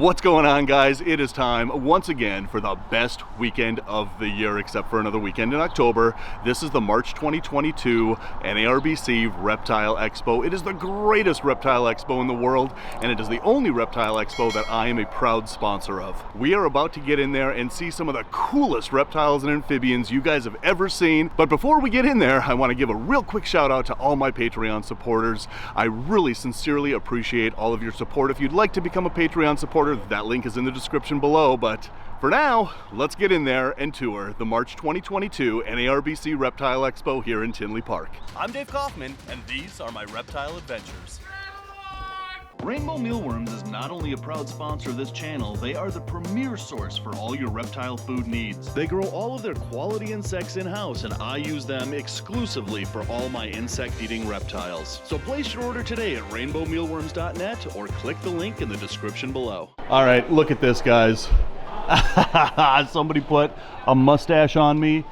What's going on, guys? It is time once again for the best weekend of the year, except for another weekend in October. This is the March 2022 NARBC Reptile Expo. It is the greatest reptile expo in the world, and it is the only reptile expo that I am a proud sponsor of. We are about to get in there and see some of the coolest reptiles and amphibians you guys have ever seen. But before we get in there, I want to give a real quick shout out to all my Patreon supporters. I really sincerely appreciate all of your support. If you'd like to become a Patreon supporter, that link is in the description below. But for now, let's get in there and tour the March 2022 NARBC Reptile Expo here in Tinley Park. I'm Dāv Kaufman, and these are my reptile adventures. Rainbow Mealworms is not only a proud sponsor of this channel, they are the premier source for all your reptile food needs. They grow all of their quality insects in-house, and I use them exclusively for all my insect-eating reptiles. So place your order today at rainbowmealworms.net or click the link in the description below. All right, look at this, guys. Somebody put a mustache on me,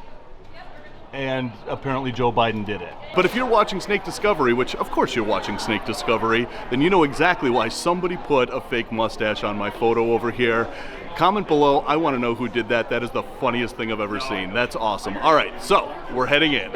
and apparently Joe Biden did it. But if you're watching Snake Discovery, which of course you're watching Snake Discovery, then you know exactly why somebody put a fake mustache on my photo over here. Comment below, I want to know who did that. That is the funniest thing I've ever seen. That's awesome. All right, so we're heading in.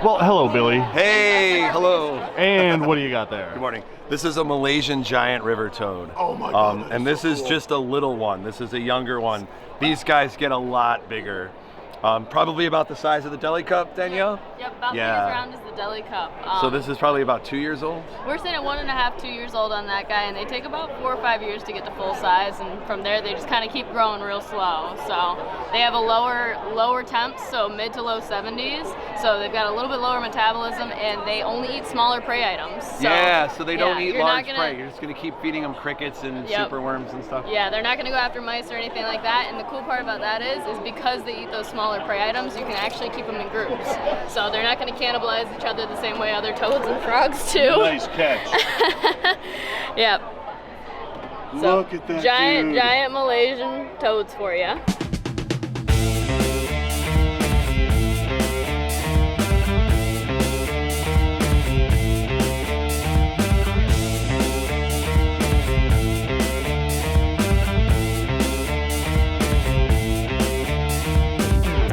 Well, hello, Billy. Hey, hello. And what do you got there? Good morning. This is a Malaysian giant river toad. Oh my God. And this is just a little one. This is a younger one. These guys get a lot bigger. Probably about the size of the deli cup, Danielle? Yep, about as round as the deli cup. So this is probably about 2 years old? We're sitting at 1.5, 2 years old on that guy, and they take about 4 or 5 years to get to full size, and from there they just kind of keep growing real slow. So they have a lower temps, so mid to low 70s. So they've got a little bit lower metabolism, and they only eat smaller prey items. So, so they don't eat large prey. You're just going to keep feeding them crickets and superworms and stuff. Yeah, they're not going to go after mice or anything like that. And the cool part about that is because they eat those smaller prey items, you can actually keep them in groups. So they're not going to cannibalize each other the same way other toads and frogs do. Nice catch. Yep. Look at that giant Malaysian toads for you.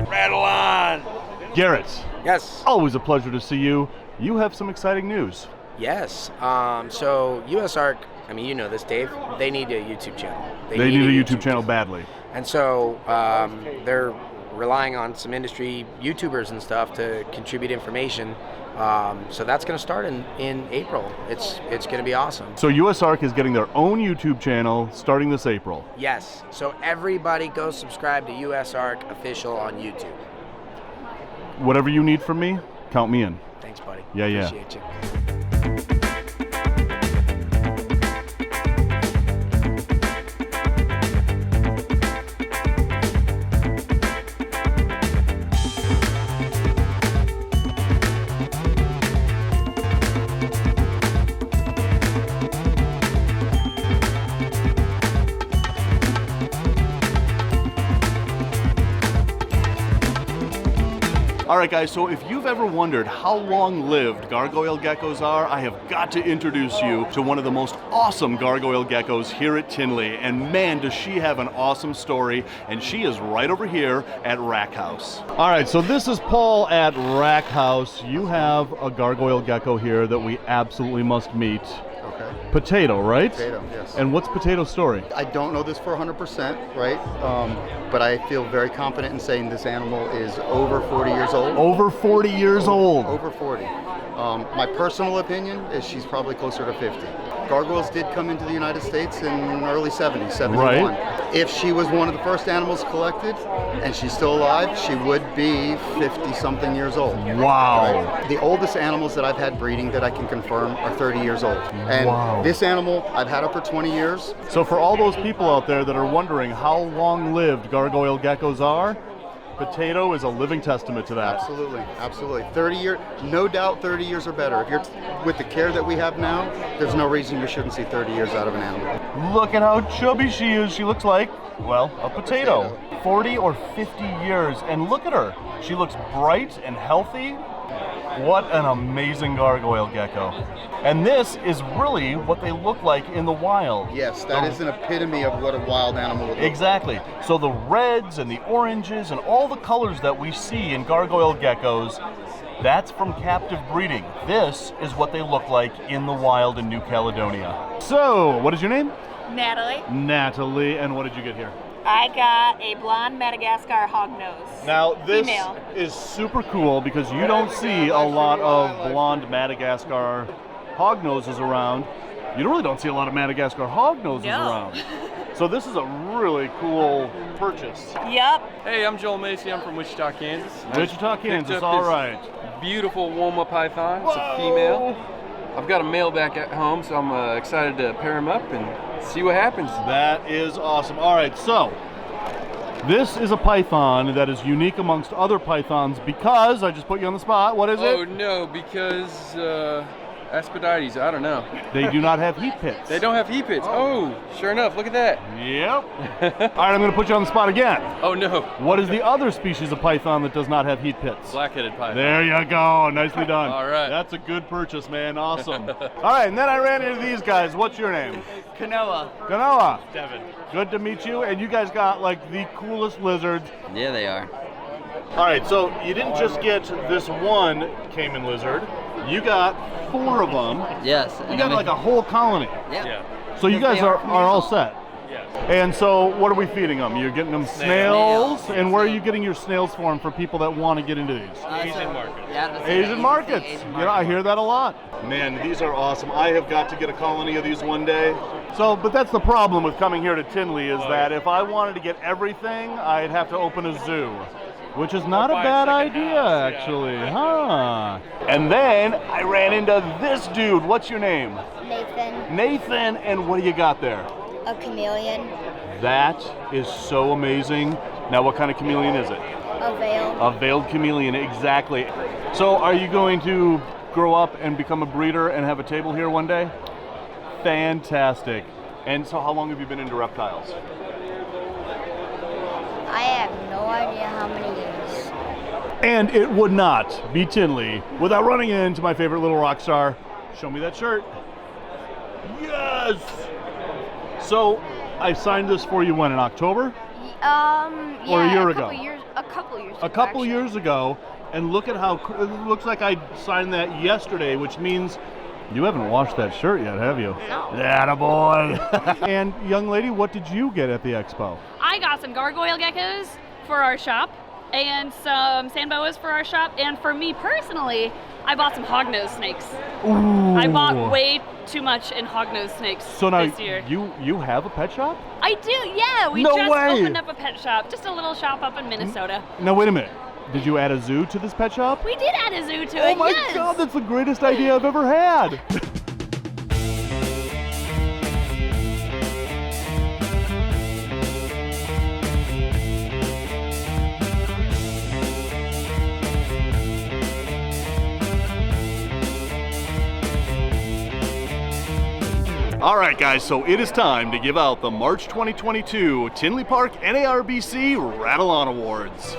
Rattle on! Garrett. Yes. Always a pleasure to see you. You have some exciting news. Yes. So USARK, I mean, you know this, Dave, they need a YouTube channel. They need a YouTube channel badly. And so they're relying on some industry YouTubers and stuff to contribute information. So that's going to start in April. It's going to be awesome. So USARK is getting their own YouTube channel starting this April. Yes. So everybody go subscribe to USARK Official on YouTube. Whatever you need from me, count me in. Thanks, buddy. Yeah. Appreciate you. All right, guys, so if you've ever wondered how long-lived gargoyle geckos are, I have got to introduce you to one of the most awesome gargoyle geckos here at Tinley. And man, does she have an awesome story, and she is right over here at Rack House. All right, so this is Paul at Rack House. You have a gargoyle gecko here that we absolutely must meet. Okay. Potato, right? Potato, yes. And what's Potato's story? I don't know this for 100%, right? But I feel very confident in saying this animal is over 40 years old. Over 40 years old. Over 40. My personal opinion is she's probably closer to 50. Gargoyles did come into the United States in early 70s, 71. Right. If she was one of the first animals collected and she's still alive, she would be 50-something years old. Wow. Right? The oldest animals that I've had breeding that I can confirm are 30 years old. And this animal, I've had her for 20 years. So for all those people out there that are wondering how long-lived gargoyle geckos are, Potato is a living testament to that. Absolutely, absolutely. 30 years, no doubt 30 years or better. If you're with the care that we have now, there's no reason you shouldn't see 30 years out of an animal. Look at how chubby she is. She looks like, well, a potato. 40 or 50 years, and look at her. She looks bright and healthy. What an amazing gargoyle gecko. And this is really what they look like in the wild. Yes, that is an epitome of what a wild animal would look like. Exactly. So the reds and the oranges and all the colors that we see in gargoyle geckos, that's from captive breeding. This is what they look like in the wild in New Caledonia. So, what is your name? Natalie. Natalie, and what did you get here? I got a blonde Madagascar hognose. Now, this Female. is super cool because you don't see a lot of blonde Madagascar hognoses around. You really don't see a lot of Madagascar hognoses around. So this is a really cool purchase. Yep. Hey, I'm Joel Macy. I'm from Wichita, Kansas. Wichita, Kansas, all right. Beautiful Woma python. It's a female. I've got a male back at home, so I'm excited to pair him up and see what happens. That is awesome. All right, so this is a python that is unique amongst other pythons because, I just put you on the spot, what is Oh it? no, because Aspodites, I don't know. They do not have heat pits. They don't have heat pits. Oh, sure enough, look at that. Yep. All right, I'm going to put you on the spot again. Oh no. What is the other species of python that does not have heat pits? Black-headed python. There you go. Nicely done. All right. That's a good purchase, man. Awesome. All right, and then I ran into these guys. What's your name? Kanoa. Kanoa. Devin. Good to meet you. And you guys got like the coolest lizards. Yeah, they are. All right, so you didn't just get this one caiman lizard. You got 4 of them. Yes. You got like a whole colony. Yeah. So you guys They are are all set. Yes. And so what are we feeding them? You're getting them snails? And where are you getting your snails from for people that want to get into these? Asian market. Yeah, Asian markets. Asian You know, I hear that a lot. Man, these are awesome. I have got to get a colony of these one day. So, but that's the problem with coming here to Tinley is that if I wanted to get everything, I'd have to open a zoo. Which is not a bad idea, actually, huh? And then I ran into this dude. What's your name? Nathan, Nathan, and what do you got there? a chameleon, That is so amazing. Now, what kind of chameleon is it? a veil. A veiled chameleon, exactly. So, are you going to grow up and become a breeder and have a table here one day? Fantastic. And so, how long have you been into reptiles? I have no idea how many years. And it would not be Tinley without running into my favorite little rock star. Show me that shirt. Yes! So, I signed this for you when, in October? Yeah, Or a year ago? A couple years. A couple years ago, and look at how, it looks like I signed that yesterday, which means you haven't washed that shirt yet, have you? No. Attaboy! And young lady, what did you get at the expo? I got some gargoyle geckos for our shop and some sand boas for our shop. And for me personally, I bought some hognose snakes. Ooh. I bought way too much in hognose snakes So now this year. you have a pet shop? I do, yeah. We No just way. opened up a pet shop, just a little shop up in Minnesota. Now wait a minute. Did you add a zoo to this pet shop? We did add a zoo to Oh it, my yes. god, that's the greatest idea I've ever had. All right, guys, so it is time to give out the March 2022 Tinley Park NARBC Rattle On Awards.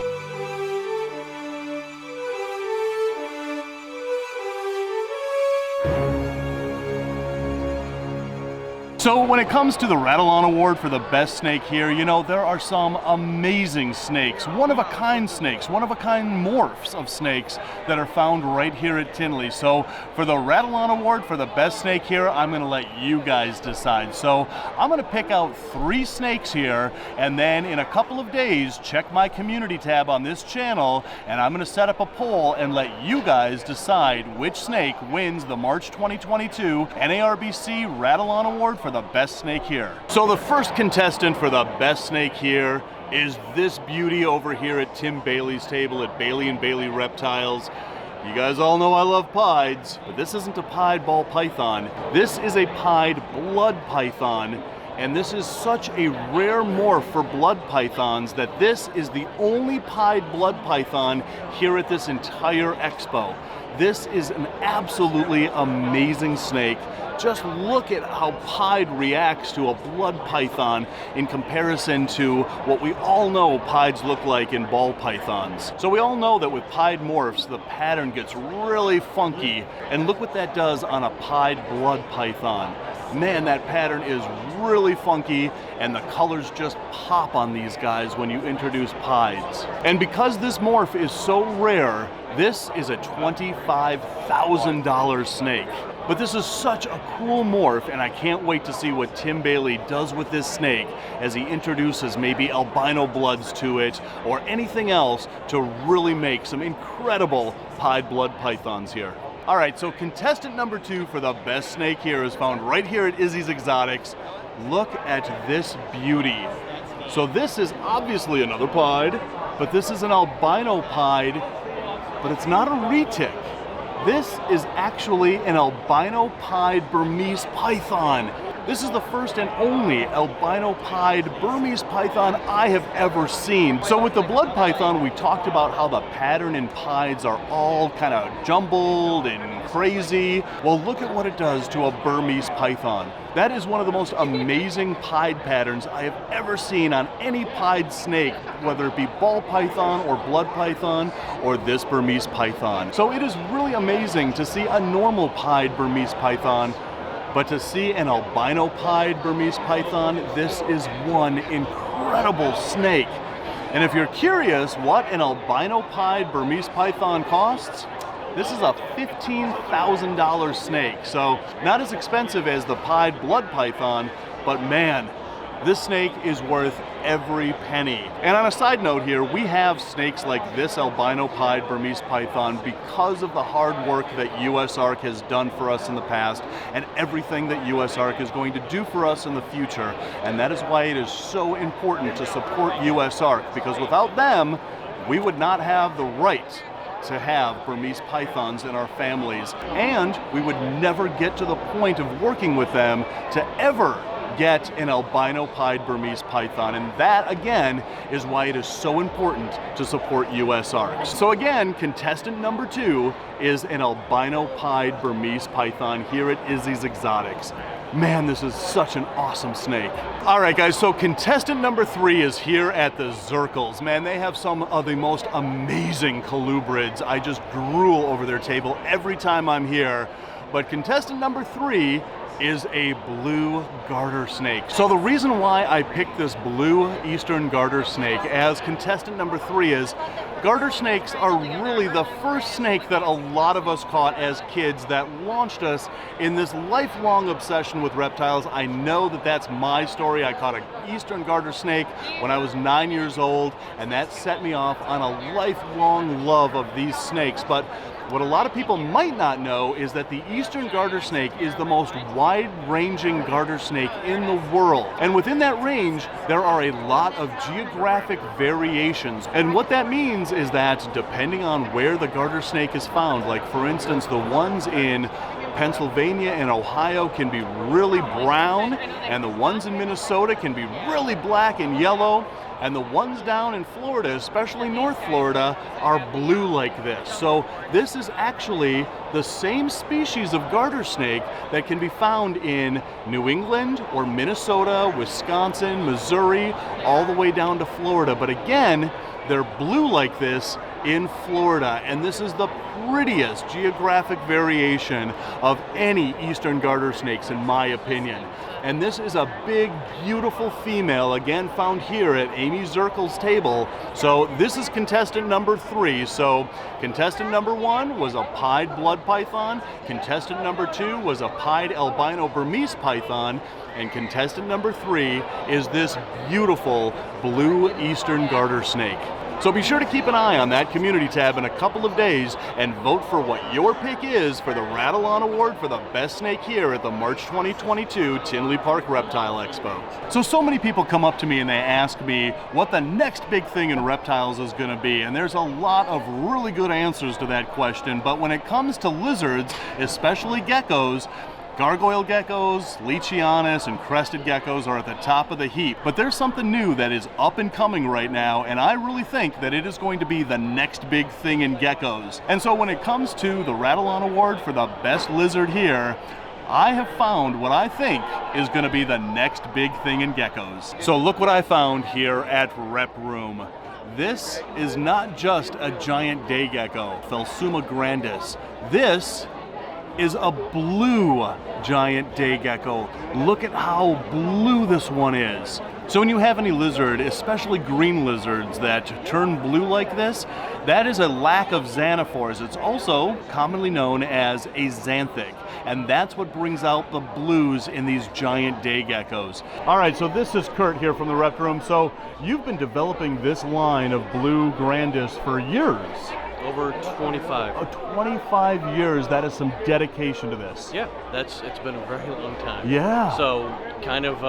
So when it comes to the Rattle On Award for the best snake here, you know, there are some amazing snakes, one-of-a-kind snakes, one-of-a-kind morphs of snakes that are found right here at Tinley. So for the Rattle On Award for the best snake here, I'm gonna let you guys decide. So I'm gonna pick out 3 snakes here, and then in a couple of days, check my community tab on this channel, and I'm gonna set up a poll and let you guys decide which snake wins the March 2022 NARBC Rattle On Award for the best snake here. So the first contestant for the best snake here is this beauty over here at Tim Bailey's table at Bailey & Bailey Reptiles. You guys all know I love pieds, but this isn't a pied ball python. This is a pied blood python. And this is such a rare morph for blood pythons that this is the only pied blood python here at this entire expo. This is an absolutely amazing snake. Just look at how pied reacts to a blood python in comparison to what we all know pieds look like in ball pythons. So we all know that with pied morphs, the pattern gets really funky, and look what that does on a pied blood python. Man, that pattern is really funky, and the colors just pop on these guys when you introduce pieds. And because this morph is so rare, this is a $25,000 snake. But this is such a cool morph, and I can't wait to see what Tim Bailey does with this snake as he introduces maybe albino bloods to it or anything else to really make some incredible pied blood pythons here. All right, so contestant number 2 for the best snake here is found right here at Izzy's Exotics. Look at this beauty. So this is obviously another pied, but this is an albino pied, but it's not a retic. This is actually an albino pied Burmese python. This is the first and only albino pied Burmese python I have ever seen. So with the blood python, we talked about how the pattern in pieds are all kind of jumbled and crazy. Well, look at what it does to a Burmese python. That is one of the most amazing pied patterns I have ever seen on any pied snake, whether it be ball python or blood python or this Burmese python. So it is really amazing to see a normal pied Burmese python, but to see an albino pied Burmese python, this is one incredible snake. And if you're curious what an albino pied Burmese python costs, this is a $15,000 snake. So not as expensive as the pied blood python, but man, this snake is worth every penny. And on a side note here, we have snakes like this albino pied Burmese python because of the hard work that USARK has done for us in the past and everything that USARK is going to do for us in the future. And that is why it is so important to support USARK, because without them, we would not have the right to have Burmese pythons in our families. And we would never get to the point of working with them to ever get an albino pied Burmese python, and that again is why it is so important to support USARK. So again, contestant number 2 is an albino pied Burmese python here at Izzy's Exotics. Man, this is such an awesome snake. All right, guys, so contestant number 3 is here at the Zirkles. Man, they have some of the most amazing colubrids. I just drool over their table every time I'm here. But contestant number 3 is a blue garter snake. So the reason why I picked this blue eastern garter snake as contestant number 3 is garter snakes are really the first snake that a lot of us caught as kids that launched us in this lifelong obsession with reptiles. I know that that's my story. I caught an eastern garter snake when I was 9 years old, and that set me off on a lifelong love of these snakes. But what a lot of people might not know is that the eastern garter snake is the most wide-ranging garter snake in the world. And within that range, there are a lot of geographic variations. And what that means is that depending on where the garter snake is found, like for instance, the ones in Pennsylvania and Ohio can be really brown, and the ones in Minnesota can be really black and yellow. And the ones down in Florida, especially North Florida, are blue like this. So this is actually the same species of garter snake that can be found in New England or Minnesota, Wisconsin, Missouri, all the way down to Florida. But again, they're blue like this in Florida, and this is the prettiest geographic variation of any eastern garter snakes in my opinion. And this is a big, beautiful female, again found here at Amy Zirkle's table. So this is contestant number 3. So contestant number 1 was a pied blood python, contestant number 2 was a pied albino Burmese python, and contestant number 3 is this beautiful blue eastern garter snake. So be sure to keep an eye on that community tab in a couple of days and vote for what your pick is for the Rattle On Award for the best snake here at the March 2022 Tinley Park Reptile Expo. So many people come up to me and they ask me what the next big thing in reptiles is going to be, and there's a lot of really good answers to that question, but when it comes to lizards, especially geckos, Gargoyle geckos, Leachianus, and crested geckos are at the top of the heap, but there's something new that is up and coming right now, and I really think that it is going to be the next big thing in geckos. And so when it comes to the Rattle Award for the best lizard here, I have found what I think is going to be the next big thing in geckos. So look what I found here at Rep Room. This is not just a giant day gecko, Phelsuma grandis. This is a blue giant day gecko. Look at how blue this one is. So when you have any lizard, especially green lizards that turn blue like this, that is a lack of xanthophores. It's also commonly known as a xanthic, and that's what brings out the blues in these giant day geckos. All right, so this is Kurt here from the Rep Room. So you've been developing this line of blue grandis for years. Over 25. 25 years, that is some dedication to this. Yeah, it's been a very long time. Yeah. So kind of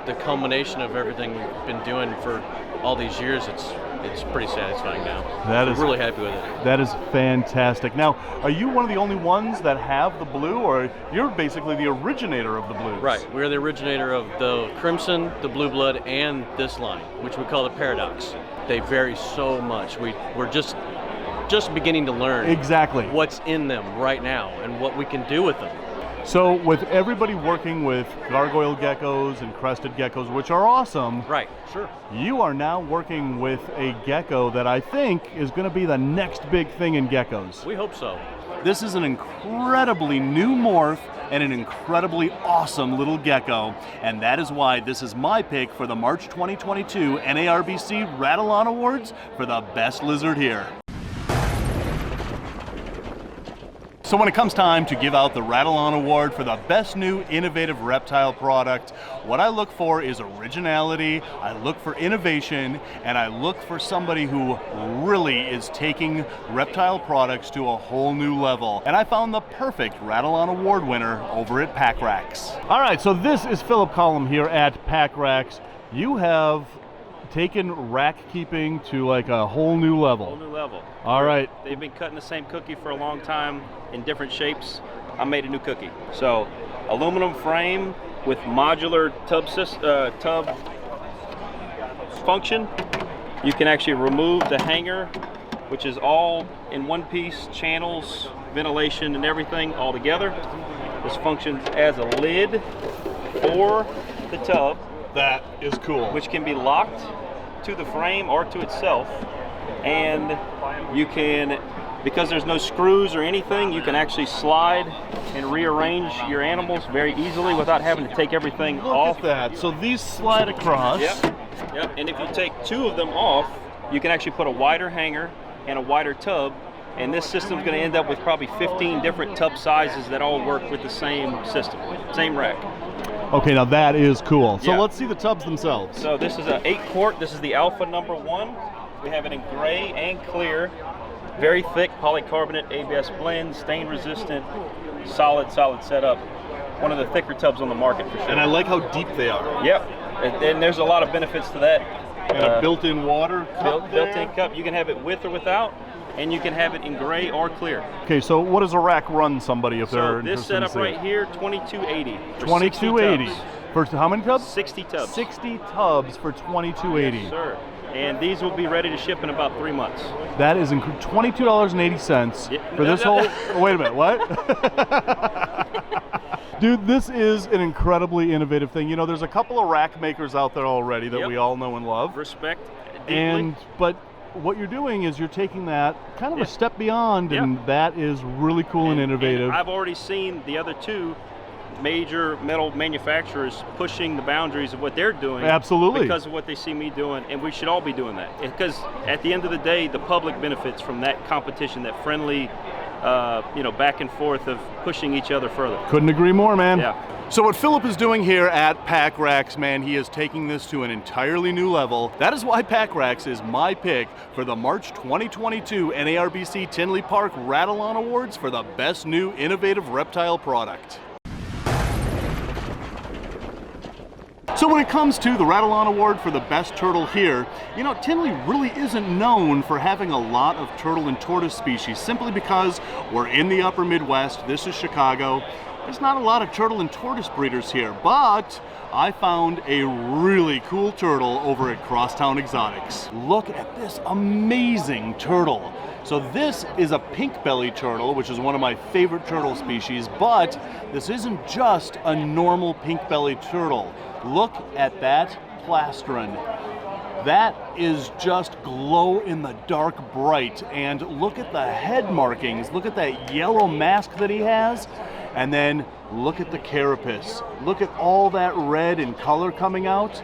the culmination of everything we've been doing for all these years, it's pretty satisfying now. That is, I'm really happy with it. That is fantastic. Now, are you one of the only ones that have the blue, or you're basically the originator of the blues? Right, we're the originator of the crimson, the blue blood, and this line, which we call the paradox. They vary so much. We're just beginning to learn exactly what's in them right now and what we can do with them. So with everybody working with gargoyle geckos and crested geckos, which are awesome, right? Sure. You are now working with a gecko that I think is going to be the next big thing in geckos. We hope so. This is an incredibly new morph and an incredibly awesome little gecko, and that is why this is my pick for the March 2022 NARBC Rattle Awards for the best lizard here. So when it comes time to give out the Rattle Award for the best new innovative reptile product, what I look for is originality, I look for innovation, and I look for somebody who really is taking reptile products to a whole new level. And I found the perfect Rattle Award winner over at Pack Racks. All right, so this is Philip Collum here at Pack Racks. You have taken rack keeping to like a whole new level. Whole new level. All right. They've been cutting the same cookie for a long time in different shapes. I made a new cookie. So, aluminum frame with modular tub function. You can actually remove the hanger, which is all in one piece, channels, ventilation, and everything all together. This functions as a lid for the tub. That is cool. Which can be locked to the frame or to itself. And you can, because there's no screws or anything, you can actually slide and rearrange your animals very easily without having to take everything off. Look at that. So these slide across. Yep. And if you take two of them off, you can actually put a wider hanger and a wider tub. And this system's going to end up with probably 15 different tub sizes that all work with the same system, same rack. Okay, now that is cool. So Yeah. let's see the tubs themselves. So this is an 8-quart. This is the Alpha #1. We have it in gray and clear. Very thick polycarbonate ABS blend, stain resistant, solid setup. One of the thicker tubs on the market for sure. And I like how deep they are. Yep. And there's a lot of benefits to that. And a built-in water cup built-in cup. You can have it with or without, and you can have it in gray or clear. Okay, so what does a rack run somebody if they're So this setup right here, $22.80. $22.80 for how many tubs? 60 tubs. 60 tubs for $22.80. Yes, sir. And these will be ready to ship in about 3 months. That is $22.80 for this whole. Oh, wait a minute, what? Dude, this is an incredibly innovative thing. You know, there's a couple of rack makers out there already that we all know and love. Respect deeply. But what you're doing is you're taking that kind of a step beyond, and that is really cool and innovative. And I've already seen the other two major metal manufacturers pushing the boundaries of what they're doing. Absolutely. Because of what they see me doing, and we should all be doing that. Because at the end of the day, the public benefits from that competition, that friendly, back and forth of pushing each other further. Couldn't agree more, man. Yeah. So what Philip is doing here at Pack Racks, man, he is taking this to an entirely new level. That is why Pack Racks is my pick for the March 2022 NARBC Tinley Park Rattle Awards for the best new innovative reptile product. So when it comes to the Rattle Award for the best turtle here, you know, Tinley really isn't known for having a lot of turtle and tortoise species, simply because we're in the upper Midwest. This is Chicago. there's not a lot of turtle and tortoise breeders here, but I found a really cool turtle over at Crosstown Exotics. Look at this amazing turtle. So this is a pink-bellied turtle, which is one of my favorite turtle species, but this isn't just a normal pink-bellied turtle. Look at that plastron. That is just glow-in-the-dark bright, and look at the head markings. Look at that yellow mask that he has, and then look at the carapace. Look at all that red and color coming out.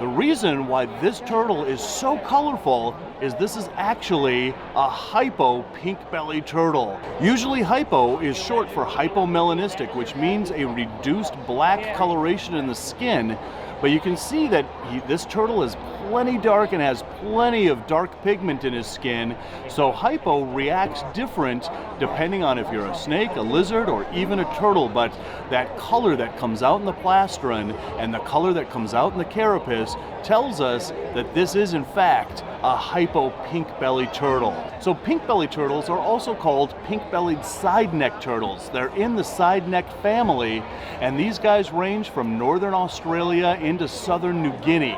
The reason why this turtle is so colorful is this is actually a hypo pink-bellied turtle. Usually hypo is short for hypomelanistic, which means a reduced black coloration in the skin. But you can see that this turtle is plenty dark and has plenty of dark pigment in his skin. So hypo reacts different depending on if you're a snake, a lizard, or even a turtle. But that color that comes out in the plastron and the color that comes out in the carapace tells us that this is in fact a hypo pink-bellied turtle. So pink-bellied turtles are also called pink-bellied side-neck turtles. They're in the side-neck family, and these guys range from northern Australia into southern New Guinea.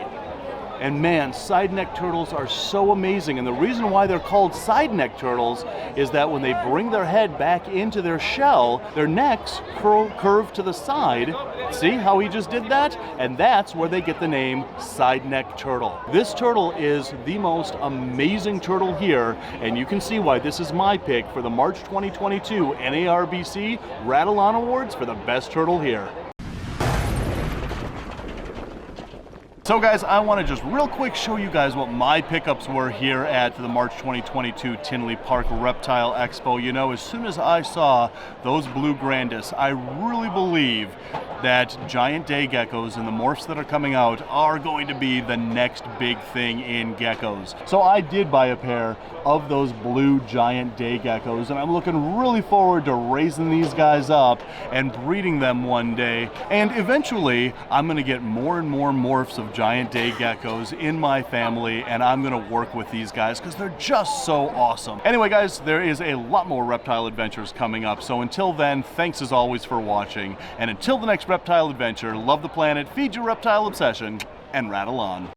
And man, side-neck turtles are so amazing. And the reason why they're called side-neck turtles is that when they bring their head back into their shell, their necks curve to the side. See how he just did that? And that's where they get the name side-neck turtle. This turtle is the most amazing turtle here, and you can see why this is my pick for the March 2022 NARBC Rattle Awards for the best turtle here. So guys, I want to just real quick show you guys what my pickups were here at the March 2022 Tinley Park Reptile Expo. You know, as soon as I saw those blue grandis, I really believe that giant day geckos and the morphs that are coming out are going to be the next big thing in geckos. So I did buy a pair of those blue giant day geckos, and I'm looking really forward to raising these guys up and breeding them one day. And eventually, I'm going to get more and more morphs of giant day geckos in my family, and I'm going to work with these guys because they're just so awesome. Anyway guys, there is a lot more reptile adventures coming up, so until then, thanks as always for watching, and until the next reptile adventure, love the planet, feed your reptile obsession, and rattle on.